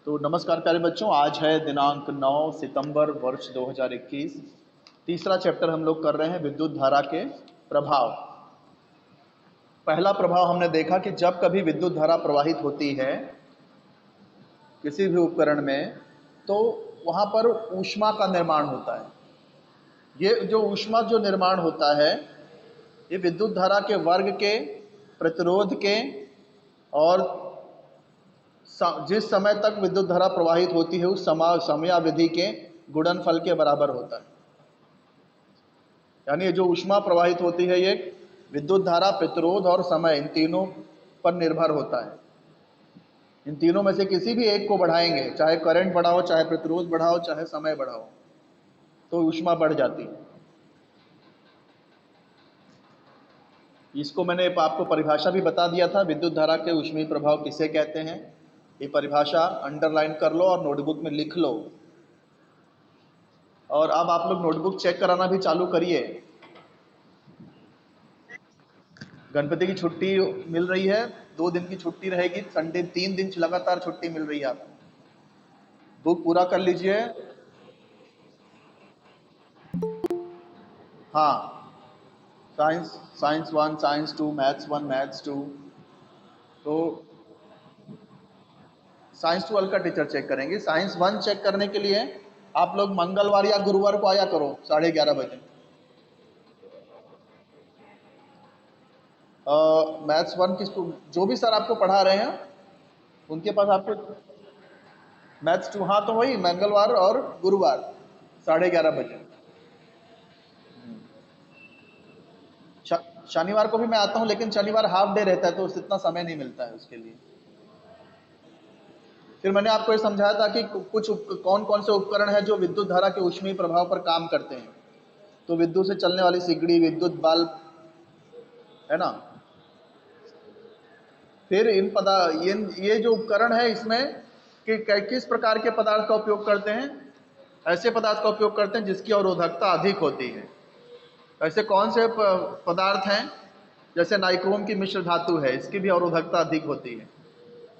तो नमस्कार प्यारे बच्चों, आज है दिनांक 9 सितंबर वर्ष 2021। तीसरा चैप्टर हम लोग कर रहे हैं विद्युत धारा के प्रभाव। पहला प्रभाव हमने देखा कि जब कभी विद्युत धारा प्रवाहित होती है किसी भी उपकरण में, तो वहाँ पर ऊष्मा का निर्माण होता है। ये जो ऊष्मा जो निर्माण होता है, ये विद्युत धारा के वर्ग के, प्रतिरोध के और जिस समय तक विद्युत धारा प्रवाहित होती है उस समयावधि के गुणनफल के बराबर होता है। यानी जो ऊष्मा प्रवाहित होती है ये विद्युत धारा, प्रतिरोध और समय, इन तीनों पर निर्भर होता है। इन तीनों में से किसी भी एक को बढ़ाएंगे, चाहे करंट बढ़ाओ, चाहे प्रतिरोध बढ़ाओ, चाहे समय बढ़ाओ, तो ऊष्मा बढ़ जाती है। इसको मैंने आपको परिभाषा भी बता दिया था, विद्युत धारा के ऊष्मीय प्रभाव किसे कहते हैं। ये परिभाषा अंडरलाइन कर लो और नोटबुक में लिख लो। और अब आप लोग नोटबुक चेक कराना भी चालू करिए। गणपति की छुट्टी मिल रही है, 2 दिन की छुट्टी रहेगी, संडे 3 दिन लगातार छुट्टी मिल रही है आपको। बुक पूरा कर लीजिए। हाँ, साइंस 1, साइंस 2, मैथ्स 1, मैथ्स 2। तो साइंस 12 का टीचर चेक करेंगे। साइंस 1 चेक करने के लिए आप लोग मंगलवार या गुरुवार को आया करो 11:30 बजे। मैथ्स 1 की जो भी सर आपको पढ़ा रहे हैं उनके पास आपको मैथ्स 2, हाँ तो वही मंगलवार और गुरुवार 11:30 बजे। शनिवार को भी मैं आता हूँ, लेकिन शनिवार हाफ डे रहता है तो इतना समय नहीं मिलता है उसके लिए। फिर मैंने आपको ये समझाया था कि कुछ कौन कौन से उपकरण हैं जो विद्युत धारा के ऊष्मीय प्रभाव पर काम करते हैं। तो विद्युत से चलने वाली सिगड़ी, विद्युत बल्ब, है ना। फिर ये जो उपकरण है इसमें किस प्रकार के पदार्थ का उपयोग करते हैं। ऐसे पदार्थ का उपयोग करते हैं जिसकी अवरोधकता अधिक होती है। ऐसे कौन से पदार्थ हैं, जैसे नाइक्रोम की मिश्र धातु है, इसकी भी अवरोधकता अधिक होती है।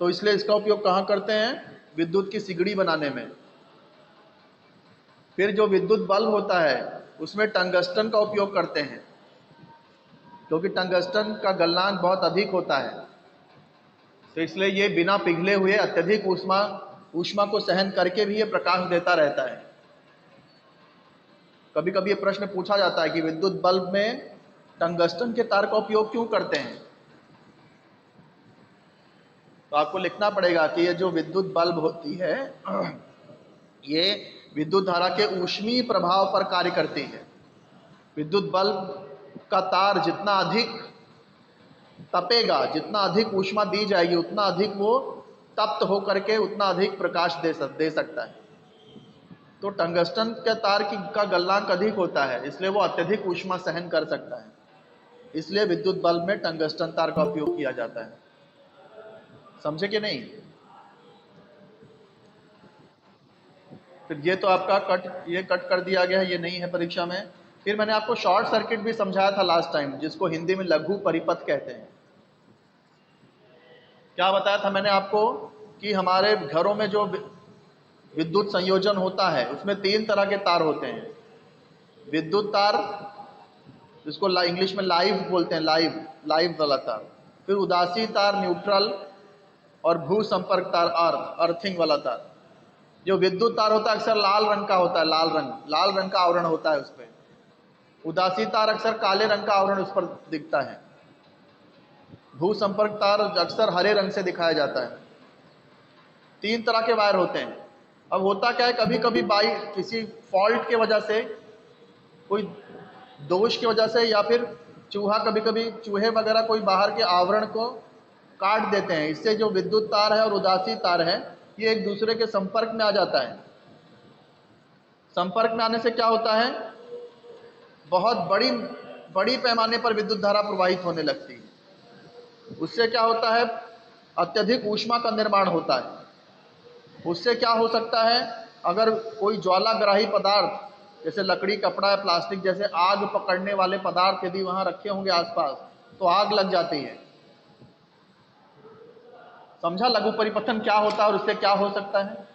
तो इसलिए इसका उपयोग कहाँ करते हैं, विद्युत की सिगड़ी बनाने में। फिर जो विद्युत बल्ब होता है उसमें टंगस्टन का उपयोग करते हैं, क्योंकि टंगस्टन का गलनांक बहुत अधिक होता है। तो इसलिए ये बिना पिघले हुए अत्यधिक ऊष्मा को सहन करके भी ये प्रकाश देता रहता है। कभी कभी ये प्रश्न पूछा जाता है कि विद्युत बल्ब में टंगस्टन के तार का उपयोग क्यों करते हैं। तो आपको लिखना पड़ेगा कि ये जो विद्युत बल्ब होती है ये विद्युत धारा के ऊष्मीय प्रभाव पर कार्य करती है। विद्युत बल्ब का तार जितना अधिक तपेगा, जितना अधिक ऊष्मा दी जाएगी, उतना अधिक वो तप्त होकर के उतना अधिक प्रकाश दे सकता है। तो टंगस्टन के तार का गलनांक अधिक होता है, इसलिए वो अत्यधिक ऊष्मा सहन कर सकता है। इसलिए विद्युत बल्ब में टंगस्टन तार का उपयोग किया जाता है। समझे कि नहीं। फिर ये तो आपका कट कर दिया गया है, ये नहीं है परीक्षा में। फिर मैंने आपको शॉर्ट सर्किट भी समझाया था लास्ट टाइम, जिसको हिंदी में लघु परिपथ कहते हैं। क्या बताया था मैंने आपको कि हमारे घरों में जो विद्युत संयोजन होता है उसमें 3 तरह के तार होते हैं। विद्युत तार, जिसको इंग्लिश में लाइव बोलते हैं, लाइव वाला तार। फिर उदासी तार, न्यूट्रल, और भू संपर्क तार, अर्थिंग वाला तार। जो विद्युत तार होता है अक्सर लाल रंग का होता है, लाल रंग का आवरण होता है उस पर। उदासी तार अक्सर काले रंग का आवरण उस पर दिखता है। भू संपर्क तार अक्सर हरे रंग से दिखाया जाता है। 3 तरह के वायर होते हैं। अब होता क्या है, कभी कभी किसी फॉल्ट के वजह से, कोई दोष की वजह से, या फिर कभी कभी चूहे वगैरह कोई बाहर के आवरण को काट देते हैं। इससे जो विद्युत तार है और उदासी तार है ये एक दूसरे के संपर्क में आ जाता है। संपर्क में आने से क्या होता है, बहुत बड़ी पैमाने पर विद्युत धारा प्रवाहित होने लगती है। उससे क्या होता है, अत्यधिक ऊष्मा का निर्माण होता है। उससे क्या हो सकता है, अगर कोई ज्वालाग्राही पदार्थ जैसे लकड़ी, कपड़ा या प्लास्टिक जैसे आग पकड़ने वाले पदार्थ यदि वहां रखे होंगे आसपास, तो आग लग जाती है। समझा लघु परिपथन क्या होता है और उससे क्या हो सकता है।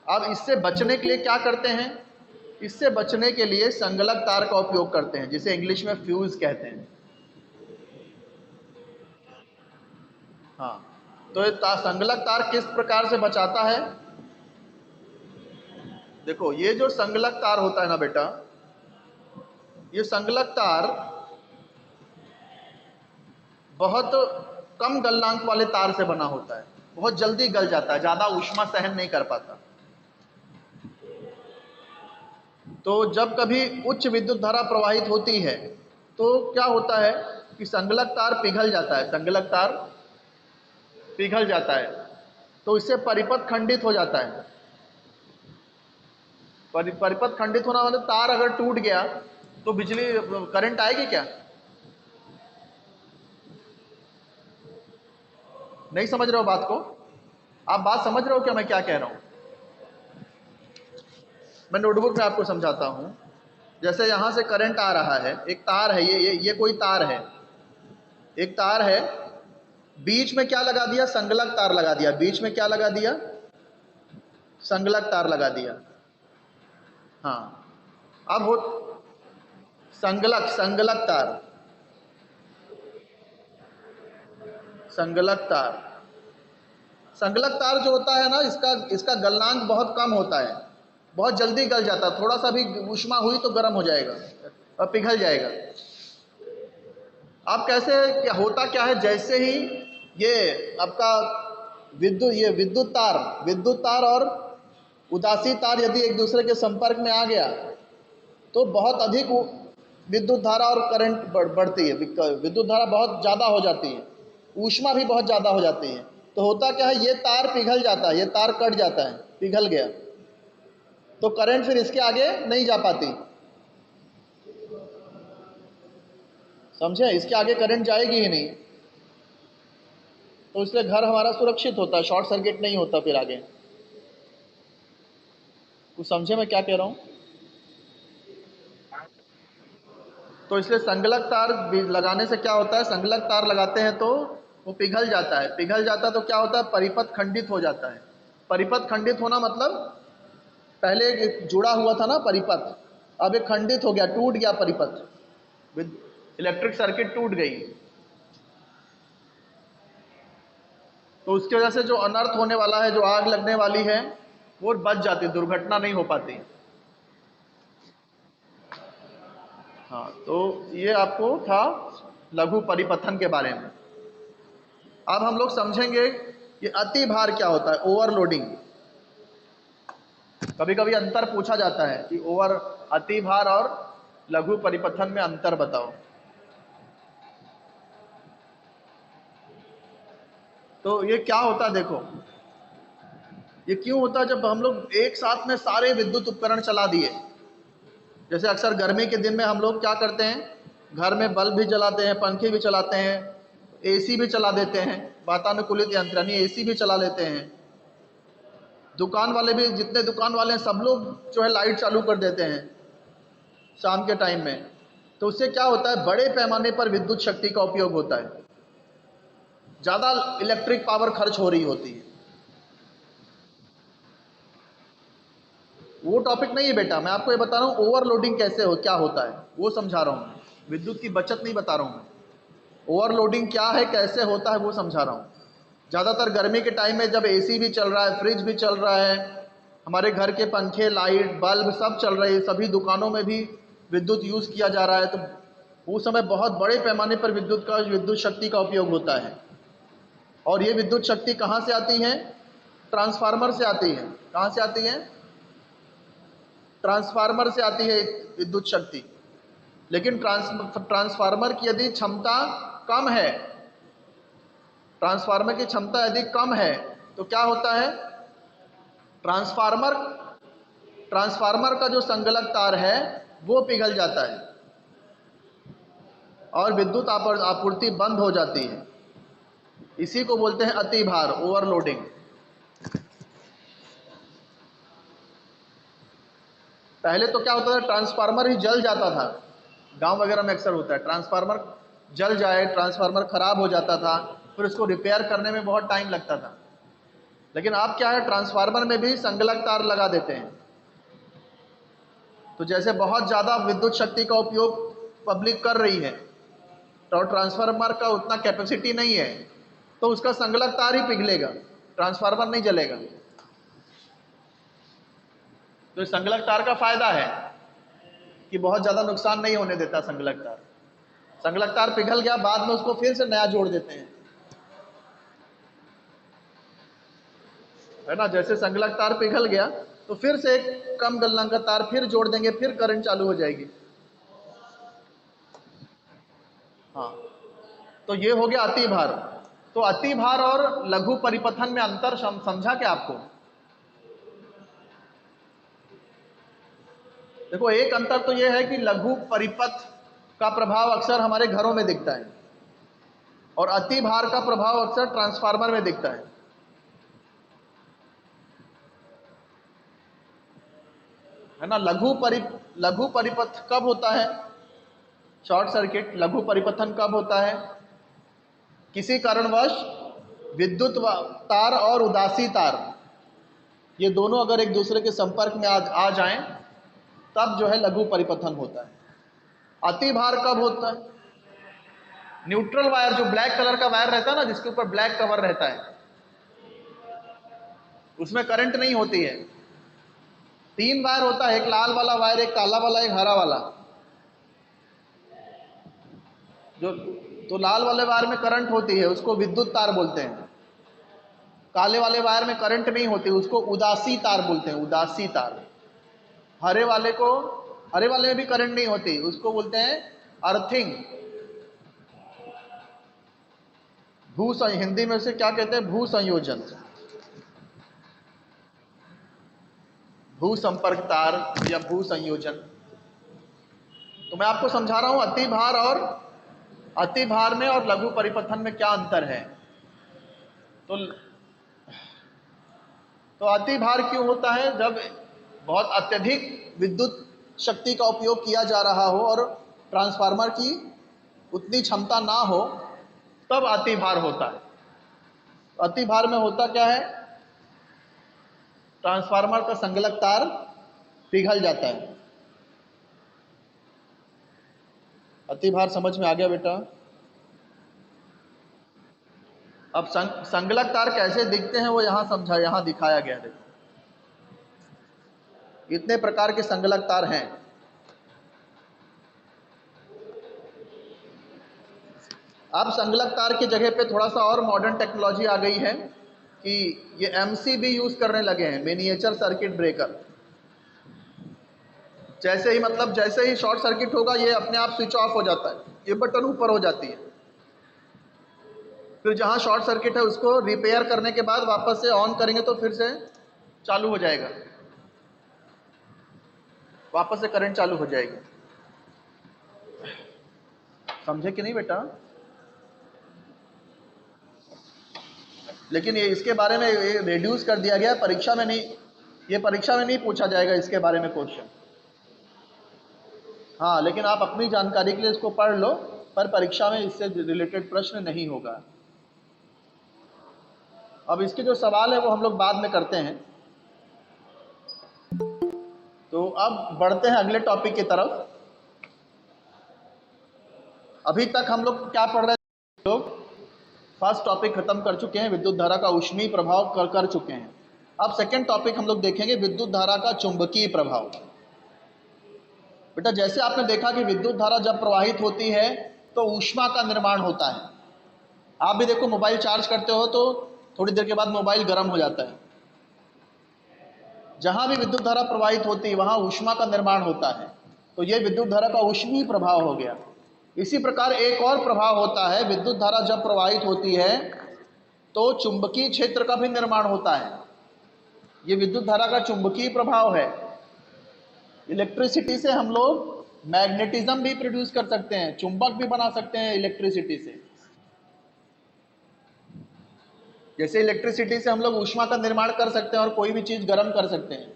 अब इससे बचने के लिए क्या करते हैं, इससे बचने के लिए संगलक तार का उपयोग करते हैं, जिसे इंग्लिश में फ्यूज कहते हैं। हाँ, तो ये संगलक तार किस प्रकार से बचाता है। देखो, ये जो संगलक तार होता है ना बेटा, ये संगलक तार बहुत कम गलनांक वाले तार से बना होता है, बहुत जल्दी गल जाता है, ज्यादा ऊष्मा सहन नहीं कर पाता। तो जब कभी उच्च विद्युत धारा प्रवाहित होती है तो क्या होता है कि संगलक तार पिघल जाता है, संगलक तार पिघल जाता है, तो इससे परिपथ खंडित हो जाता है। परिपथ खंडित होना मतलब तार अगर टूट गया तो बिजली करंट आएगी क्या। नहीं समझ रहे हो बात को, आप बात समझ रहे हो क्या मैं क्या कह रहा हूं। मैं नोटबुक में आपको समझाता हूं। जैसे यहां से करंट आ रहा है, एक तार है, ये कोई तार है, एक तार है, बीच में क्या लगा दिया, संगलक तार लगा दिया, बीच में क्या लगा दिया, संगलक तार लगा दिया। हाँ, अब हो संगलक तार, संगलक तार, संगलक तार जो होता है ना, इसका इसका गलनांक बहुत कम होता है, बहुत जल्दी गल जाता है, थोड़ा सा भी ऊष्मा हुई तो गर्म हो जाएगा और पिघल जाएगा। अब कैसे, क्या होता क्या है, जैसे ही ये आपका विद्युत तार और उदासी तार यदि एक दूसरे के संपर्क में आ गया तो बहुत अधिक विद्युत धारा और करंट बढ़ती है, विद्युत धारा बहुत ज़्यादा हो जाती है, ऊष्मा भी बहुत ज़्यादा हो जाती है। तो होता क्या है, ये तार पिघल जाता है, ये तार कट जाता है, पिघल गया, तो करंट फिर इसके आगे नहीं जा पाती, समझे, इसके आगे करंट जाएगी ही नहीं। तो इसलिए घर हमारा सुरक्षित होता है, शॉर्ट सर्किट नहीं होता फिर आगे। कुछ समझे मैं क्या कह रहा हूँ। तो इसलिए संगलक तार लगाने से क्या होता है, संगलक तार लगाते हैं तो वो पिघल जाता है, पिघल जाता है तो क्या होता है, परिपथ खंडित हो जाता है। परिपथ खंडित होना मतलब पहले जुड़ा हुआ था ना परिपथ, अब ये खंडित हो गया, टूट गया परिपथ, इलेक्ट्रिक सर्किट टूट गई। तो उसकी वजह से जो अनर्थ होने वाला है, जो आग लगने वाली है, वो बच जाती, दुर्घटना नहीं हो पाती। हाँ, तो ये आपको था लघु परिपथन के बारे में। अब हम लोग समझेंगे कि अति भार क्या होता है, ओवरलोडिंग। कभी कभी अंतर पूछा जाता है कि अति भार और लघु परिपथन में अंतर बताओ। तो ये क्या होता है, देखो ये क्यों होता है, जब हम लोग एक साथ में सारे विद्युत उपकरण चला दिए, जैसे अक्सर गर्मी के दिन में हम लोग क्या करते हैं, घर में बल्ब भी जलाते हैं, पंखे भी चलाते हैं, एसी भी चला देते हैं, वातानुकूलित यंत्र यानी एसी भी चला लेते हैं। दुकान वाले भी, जितने दुकान वाले हैं सब लोग जो है लाइट चालू कर देते हैं शाम के टाइम में। तो उससे क्या होता है, बड़े पैमाने पर विद्युत शक्ति का उपयोग होता है, ज़्यादा इलेक्ट्रिक पावर खर्च हो रही होती है। वो टॉपिक नहीं है बेटा, मैं आपको ये बता रहा हूँ ओवरलोडिंग कैसे हो, क्या होता है वो समझा रहा हूँ, विद्युत की बचत नहीं बता रहा हूँ मैं। ओवरलोडिंग क्या है, कैसे होता है वो समझा रहा हूँ। ज़्यादातर गर्मी के टाइम में जब एसी भी चल रहा है, फ्रिज भी चल रहा है, हमारे घर के पंखे, लाइट, बल्ब सब चल रहे हैं, सभी दुकानों में भी विद्युत यूज़ किया जा रहा है, तो उस समय बहुत बड़े पैमाने पर विद्युत शक्ति का उपयोग होता है। और ये विद्युत शक्ति कहाँ से आती है, ट्रांसफार्मर से आती है। कहाँ से आती है, ट्रांसफार्मर से आती है विद्युत शक्ति। लेकिन ट्रांसफार्मर की यदि क्षमता कम है, ट्रांसफार्मर की क्षमता यदि कम है तो क्या होता है, ट्रांसफार्मर ट्रांसफार्मर का जो संगलक तार है वो पिघल जाता है और विद्युत आपूर्ति बंद हो जाती है। इसी को बोलते हैं अति भार, ओवरलोडिंग। पहले तो क्या होता था, ट्रांसफार्मर ही जल जाता था, गांव वगैरह में अक्सर होता है, ट्रांसफार्मर जल जाए, ट्रांसफार्मर खराब हो जाता था, फिर उसको रिपेयर करने में बहुत टाइम लगता था। लेकिन अब क्या है, ट्रांसफार्मर में भी संगलक तार लगा देते हैं। तो जैसे बहुत ज़्यादा विद्युत शक्ति का उपयोग पब्लिक कर रही है तो ट्रांसफार्मर का उतना कैपेसिटी नहीं है, तो उसका संगलक तार ही पिघलेगा, ट्रांसफार्मर नहीं जलेगा। तो संगलक तार का फायदा है कि बहुत ज़्यादा नुकसान नहीं होने देता संगलक तार। संगलक तार पिघल गया, बाद में उसको फिर से नया जोड़ देते हैं, है ना। जैसे संगलक तार पिघल गया तो फिर से एक कम गलनांक का तार फिर जोड़ देंगे, फिर करंट चालू हो जाएगी। हाँ, तो ये हो गया अति भार। तो अति भार और लघु परिपथन में अंतर समझा क्या आपको? देखो, एक अंतर तो ये है कि लघु परिपथ का प्रभाव अक्सर हमारे घरों में दिखता है और अति भार का प्रभाव अक्सर ट्रांसफार्मर में दिखता है ना। लघु परिपथ कब होता है? शॉर्ट सर्किट लघु परिपथन कब होता है? किसी कारणवश विद्युत तार और उदासी तार, ये दोनों अगर एक दूसरे के संपर्क में आ जाएं, तब जो है लघु परिपथन होता है। अति भार कब होता है? न्यूट्रल वायर, जो ब्लैक कलर का वायर रहता है ना, जिसके ऊपर ब्लैक कवर रहता है, उसमें करंट नहीं होती है। 3 वायर होता है, एक लाल वाला वायर, एक काला वाला, एक हरा वाला। जो तो लाल वाले वायर में करंट होती है, उसको विद्युत तार बोलते हैं। काले वाले वायर में करंट नहीं होती, उसको उदासी तार बोलते हैं, उदासी तार। हरे वाले में भी करंट नहीं होती, उसको बोलते हैं अर्थिंग। हिंदी में उसे क्या कहते हैं? भू संयोजन, भू संपर्क तार या भू संयोजन। तो मैं आपको समझा रहा हूं अति भार में और लघु परिपथन में क्या अंतर है। तो अति भार क्यों होता है? जब बहुत अत्यधिक विद्युत शक्ति का उपयोग किया जा रहा हो और ट्रांसफार्मर की उतनी क्षमता ना हो, तब अति भार होता है। अति भार में होता क्या है? ट्रांसफार्मर का संगलक तार पिघल जाता है। अति भार समझ में आ गया बेटा? अब संगलक तार कैसे दिखते हैं वो यहां दिखाया गया है। इतने प्रकार के संगलक तार हैं। अब संगलक तार की जगह पे थोड़ा सा और मॉडर्न टेक्नोलॉजी आ गई है कि ये एमसीबी यूज करने लगे हैं, मिनिएचर सर्किट ब्रेकर। जैसे ही शॉर्ट सर्किट होगा, ये अपने आप स्विच ऑफ हो जाता है, ये बटन ऊपर हो जाती है। फिर जहां शॉर्ट सर्किट है उसको रिपेयर करने के बाद वापस से ऑन करेंगे तो फिर से चालू हो जाएगा, वापस से करंट चालू हो जाएगी। समझे कि नहीं बेटा? लेकिन ये इसके बारे में ये रिड्यूस कर दिया गया, परीक्षा में नहीं पूछा जाएगा इसके बारे में क्वेश्चन। हाँ, लेकिन आप अपनी जानकारी के लिए इसको पढ़ लो, पर परीक्षा में इससे रिलेटेड प्रश्न नहीं होगा। अब इसके जो सवाल है वो हम लोग बाद में करते हैं। तो अब बढ़ते हैं अगले टॉपिक की तरफ। अभी तक हम लोग क्या पढ़ रहे हैं? लोग फर्स्ट टॉपिक खत्म कर चुके हैं, विद्युत धारा का ऊष्मीय प्रभाव कर चुके हैं। अब सेकंड टॉपिक हम लोग देखेंगे, विद्युत धारा का चुंबकीय प्रभाव। बेटा, जैसे आपने देखा कि विद्युत धारा जब प्रवाहित होती है तो ऊष्मा का निर्माण होता है। आप भी देखो, मोबाइल चार्ज करते हो तो थोड़ी देर के बाद मोबाइल गर्म हो जाता है। जहां भी विद्युत धारा प्रवाहित होती है वहां ऊष्मा का निर्माण होता है। तो यह विद्युत धारा का ऊष्मीय प्रभाव हो गया। इसी प्रकार एक और प्रभाव होता है, विद्युत धारा जब प्रवाहित होती है तो चुंबकीय क्षेत्र का भी निर्माण होता है। यह विद्युत धारा का चुंबकीय प्रभाव है। इलेक्ट्रिसिटी से हम लोग मैग्नेटिज्म भी प्रोड्यूस कर सकते हैं, चुंबक भी बना सकते हैं इलेक्ट्रिसिटी से। जैसे इलेक्ट्रिसिटी से हम लोग ऊष्मा का निर्माण कर सकते हैं और कोई भी चीज गर्म कर सकते हैं,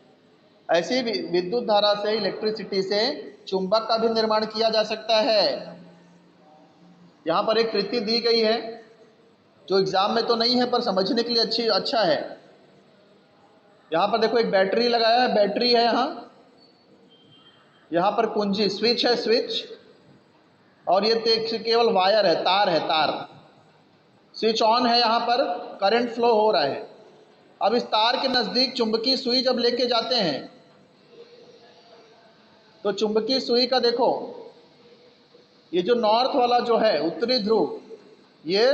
ऐसे ही विद्युत धारा से, इलेक्ट्रिसिटी से चुंबक का भी निर्माण किया जा सकता है। यहाँ पर एक कृति दी गई है जो एग्जाम में तो नहीं है पर समझने के लिए अच्छा है। यहाँ पर देखो एक बैटरी लगाया है, बैटरी है यहाँ पर कुंजी स्विच है, स्विच, और ये केवल वायर है, तार है, तार। स्विच ऑन है, यहाँ पर करंट फ्लो हो रहा है। अब इस तार के नज़दीक चुंबकीय सुई जब लेके जाते हैं तो चुंबकीय सुई का देखो, ये जो नॉर्थ वाला जो है उत्तरी ध्रुव, ये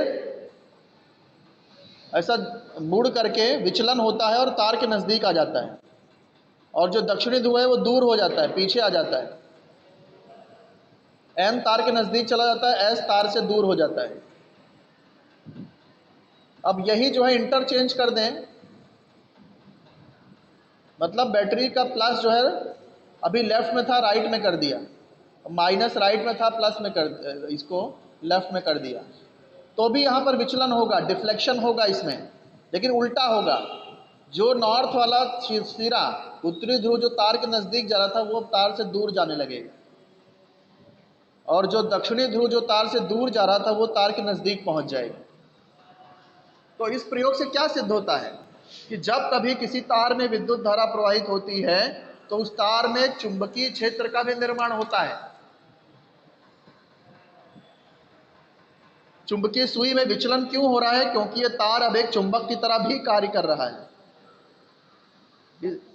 ऐसा मुड़ करके विचलन होता है और तार के नज़दीक आ जाता है, और जो दक्षिणी ध्रुव है वो दूर हो जाता है, पीछे आ जाता है। एन तार के नज़दीक चला जाता है, एस तार से दूर हो जाता है। अब यही जो है इंटरचेंज कर दें, मतलब बैटरी का प्लस जो है अभी लेफ्ट में था, राइट में कर दिया, माइनस राइट में था, प्लस में कर, इसको लेफ्ट में कर दिया, तो भी यहाँ पर विचलन होगा, डिफ्लेक्शन होगा इसमें, लेकिन उल्टा होगा। जो नॉर्थ वाला सिरा उत्तरी ध्रुव जो तार के नज़दीक जा रहा था वो तार से दूर जाने लगेगा, और जो दक्षिणी ध्रुव जो तार से दूर जा रहा था वो तार के नज़दीक पहुँच जाएगा। तो इस प्रयोग से क्या सिद्ध होता है कि जब कभी किसी तार में विद्युत धारा प्रवाहित होती है तो उस तार में चुंबकीय क्षेत्र का भी निर्माण होता है। चुंबकीय सुई में विचलन क्यों हो रहा है? क्योंकि यह तार अब एक चुंबक की तरह भी कार्य कर रहा है,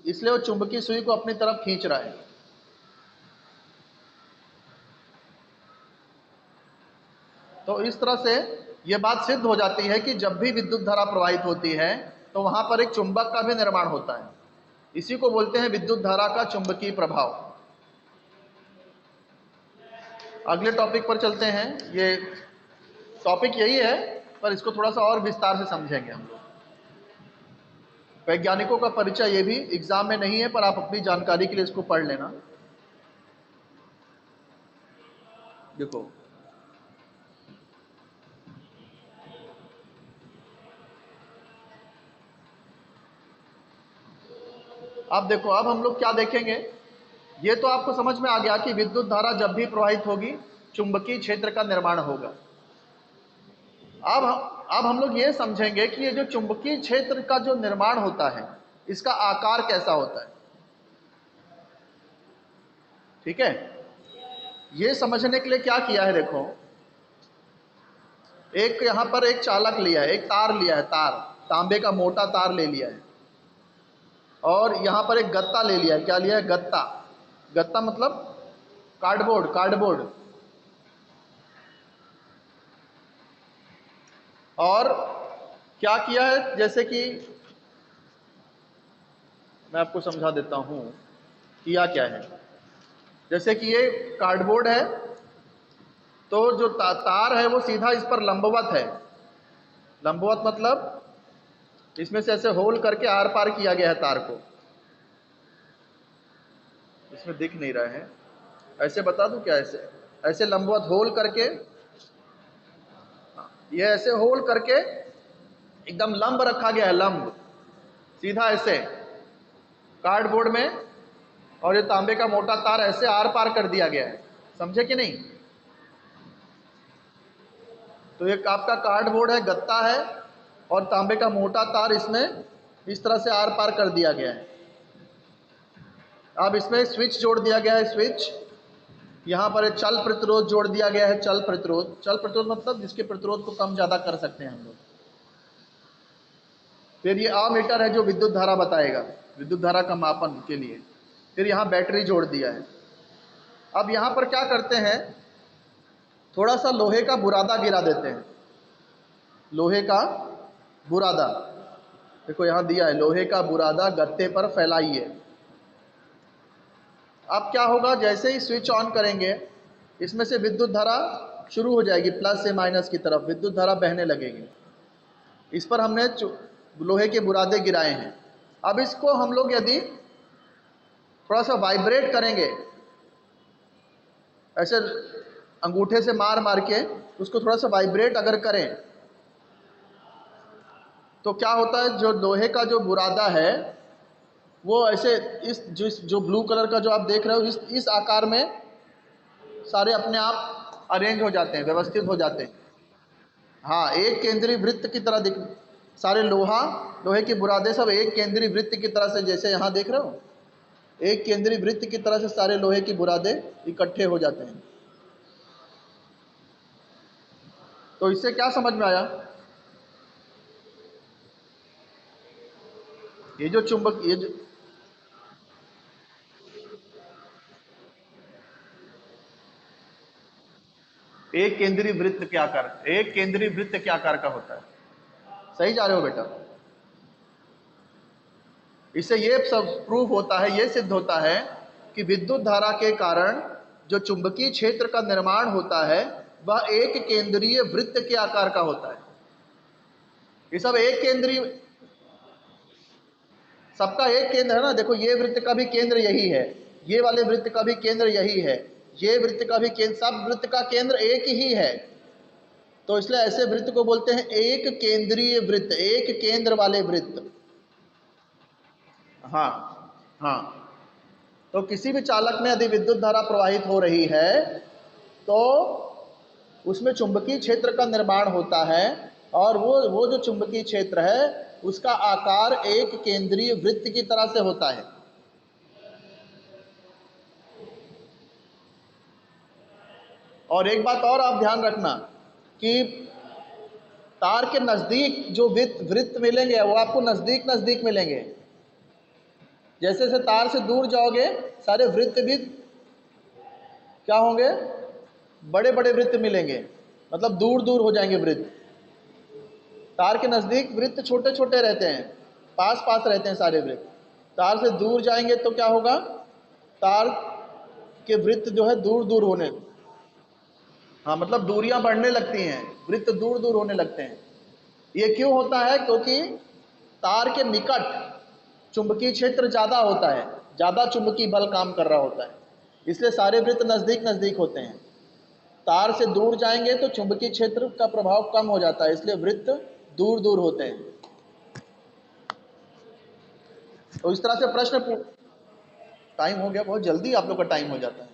इसलिए वो चुंबकीय सुई को अपनी तरफ खींच रहा है। तो इस तरह से यह बात सिद्ध हो जाती है कि जब भी विद्युत धारा प्रवाहित होती है तो वहां पर एक चुंबक का भी निर्माण होता है। इसी को बोलते हैं विद्युत धारा का चुंबकीय प्रभाव। अगले टॉपिक पर चलते हैं। ये टॉपिक यही है पर इसको थोड़ा सा और विस्तार से समझेंगे हम लोग। वैज्ञानिकों का परिचय ये भी एग्जाम में नहीं है पर आप अपनी जानकारी के लिए इसको पढ़ लेना। देखो अब देखो, अब हम लोग क्या देखेंगे, ये तो आपको समझ में आ गया कि विद्युत धारा जब भी प्रवाहित होगी चुंबकीय क्षेत्र का निर्माण होगा। अब हम लोग ये समझेंगे कि ये जो चुंबकीय क्षेत्र का जो निर्माण होता है इसका आकार कैसा होता है। ठीक है, ये समझने के लिए क्या किया है, देखो एक यहां पर एक चालक लिया है, एक तार लिया है, तार तांबे का मोटा तार ले लिया है, और यहां पर एक गत्ता ले लिया है। क्या लिया है? गत्ता। गत्ता मतलब कार्डबोर्ड, कार्डबोर्ड। और क्या किया है, जैसे कि मैं आपको समझा देता हूं किया क्या है। जैसे कि ये कार्डबोर्ड है तो जो तार है वो सीधा इस पर लंबवत है। लंबवत मतलब इसमें से ऐसे होल करके आर पार किया गया है तार को। इसमें दिख नहीं रहा है, ऐसे बता दूं क्या? ऐसे ऐसे लंबवत होल करके, ये ऐसे होल करके एकदम लंब रखा गया है, लंब सीधा ऐसे कार्डबोर्ड में, और ये तांबे का मोटा तार ऐसे आर पार कर दिया गया है। समझे कि नहीं? तो ये आपका कार्डबोर्ड है, गत्ता है, और तांबे का मोटा तार इसमें इस तरह से आर पार कर दिया गया है। अब इसमें स्विच जोड़ दिया गया है, स्विच। यहाँ पर एक चल प्रतिरोध जोड़ दिया गया है, चल प्रतिरोध। चल प्रतिरोध मतलब जिसके प्रतिरोध को कम ज़्यादा कर सकते हैं हम लोग। फिर ये अमीटर है जो विद्युत धारा बताएगा, विद्युत धारा का मापन के लिए। फिर यहाँ बैटरी जोड़ दिया है। अब यहाँ पर क्या करते हैं, थोड़ा सा लोहे का बुरादा गिरा देते हैं। लोहे का बुरादा, देखो यहाँ दिया है, लोहे का बुरादा गत्ते पर फैलाइए। अब क्या होगा, जैसे ही स्विच ऑन करेंगे इसमें से विद्युत धारा शुरू हो जाएगी, प्लस से माइनस की तरफ विद्युत धारा बहने लगेगी। इस पर हमने लोहे के बुरादे गिराए हैं। अब इसको हम लोग यदि थोड़ा सा वाइब्रेट करेंगे, ऐसे अंगूठे से मार मार के उसको थोड़ा सा वाइब्रेट अगर करें तो क्या होता है, जो लोहे का जो बुरादा है वो ऐसे इस जो ब्लू कलर का जो आप देख रहे हो इस आकार में सारे अपने आप अरेंज हो जाते हैं, व्यवस्थित हो जाते हैं। हाँ, एक केंद्रीय वृत्त की तरह दिख, सारे लोहे की बुरादे सब एक केंद्रीय वृत्त की तरह से, जैसे यहाँ देख रहे हो, एक केंद्रीय वृत्त की तरह से सारे लोहे की बुरादे इकट्ठे हो जाते हैं। तो इससे क्या समझ में आया? ये जो चुंबक, ये जो एक केंद्रीय वृत्त के आकार, एक केंद्रीय वृत्त के आकार का होता है। सही जा रहे हो बेटा? इससे ये सब प्रूफ होता है, ये सिद्ध होता है कि विद्युत धारा के कारण जो चुंबकीय क्षेत्र का निर्माण होता है वह एक केंद्रीय वृत्त के आकार का होता है। ये सब एक केंद्रीय, सबका एक केंद्र है ना। देखो, ये वृत्त का भी केंद्र यही है, ये वाले वृत्त का भी केंद्र यही है, ये वृत्त का भी केंद्र, सब वृत्त का केंद्र एक ही है। तो इसलिए ऐसे वृत्त को बोलते हैं एक केंद्रीय वृत्त, एक केंद्र वाले वृत्त। हाँ हाँ। तो किसी भी चालक में यदि विद्युत धारा प्रवाहित हो रही है तो उसमें चुंबकीय क्षेत्र का निर्माण होता है, और वो जो चुंबकीय क्षेत्र है उसका आकार एक केंद्रीय वृत्त की तरह से होता है। और एक बात और आप ध्यान रखना कि तार के नजदीक जो वृत्त मिलेंगे वो आपको नजदीक नजदीक मिलेंगे। जैसे जैसे तार से दूर जाओगे सारे वृत्त भी क्या होंगे, बड़े बड़े वृत्त मिलेंगे, मतलब दूर दूर हो जाएंगे वृत्त। तार के नज़दीक वृत्त छोटे छोटे रहते हैं, पास पास रहते हैं सारे वृत्त। तार से दूर जाएंगे तो क्या होगा, तार के वृत्त जो है दूर दूर होने, हाँ मतलब दूरियां बढ़ने लगती हैं, वृत्त दूर दूर होने लगते हैं। ये क्यों होता है? क्योंकि तार के निकट चुंबकीय क्षेत्र ज़्यादा होता है, ज़्यादा चुंबकीय बल काम कर रहा होता है, इसलिए सारे वृत्त नज़दीक नज़दीक होते हैं। तार से दूर जाएंगे तो चुंबकीय क्षेत्र का प्रभाव कम हो जाता है, इसलिए वृत्त दूर दूर होते हैं। तो इस तरह से प्रश्न, टाइम हो गया, बहुत जल्दी आप लोग का टाइम हो जाता है।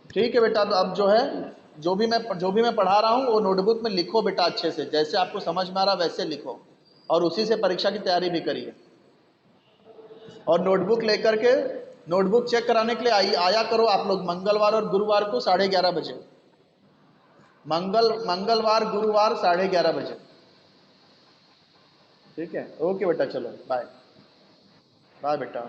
ठीक है बेटा, तो अब जो है जो भी मैं पढ़ा रहा हूँ वो नोटबुक में लिखो बेटा, अच्छे से, जैसे आपको समझ में आ रहा वैसे लिखो, और उसी से परीक्षा की तैयारी भी करिए। और नोटबुक लेकर के, नोटबुक चेक कराने के लिए आया करो आप लोग मंगलवार और गुरुवार को 11:30 बजे। मंगलवार गुरुवार 11:30 बजे। ठीक है, ओके बेटा, चलो बाय। बाय बेटा।